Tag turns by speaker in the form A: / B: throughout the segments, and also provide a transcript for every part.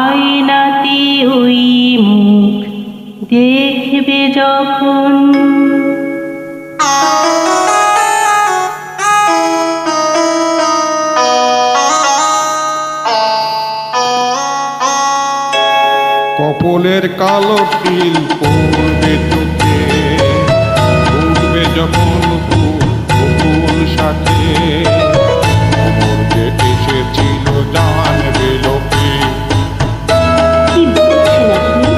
A: আয়নাতে ওই মুখ দেখবে যখন,
B: কপলের কালো তিল পড়বে চোখে, উঠবে যখন ফুল সাথে, এসেছিল জানবে লোকে।
A: কি বলছেন আপনি?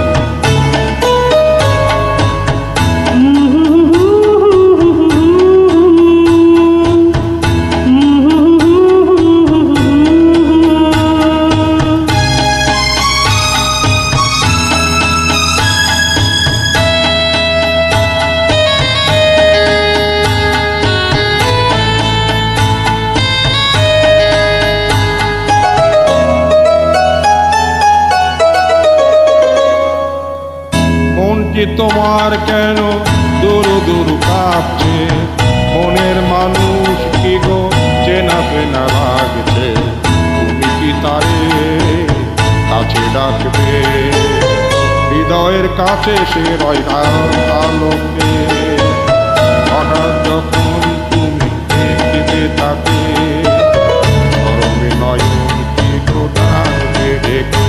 B: মনটি তোমার কেন দুরু দুরু কাঁপছে, মনের মানুষ কি গো চেনা চেনা লাগছে, তুমি কি তারে কাছে ডাকবে, হৃদয়ের কাছে সে রয় আলোকে, হঠাৎ যখন তুমি দেখতে তাকে, চরমে নয়ন কি গো ডাকবে ডেকে।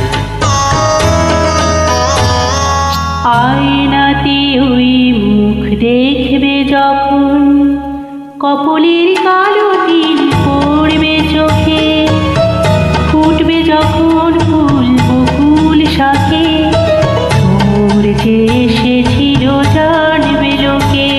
A: আয়নাতে ওই মুখ দেখবে যখন, কপলের কালো তিল পড়বে চোখে, ফুটবে যখন ফুল বকুল শাখে, তোর যে এসেছিল জানবে লোকে।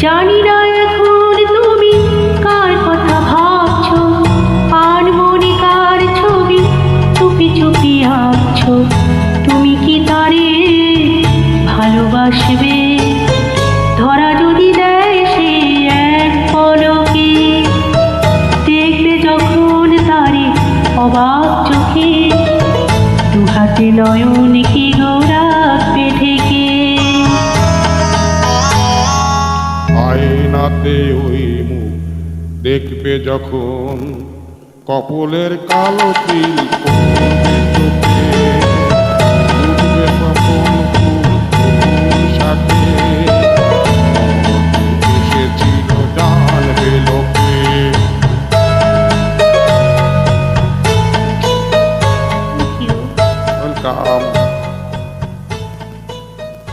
A: জানি না এখন তুমি কার কথা ভাবছো, আর মনে কার ছবি চুপি চুপি আঁকছো, তুমি কি তারে ভালোবাসবে, ধরা যদি দেয় সে এক পলকে, দেখবে যখন তারে অবাক চোখে, দু হাতে নয়ন কি গো রাখবে ঢেকে।
B: আয়নাতে ওই মুখ দেখবে যখন, কপলের কালো তিল পড়বে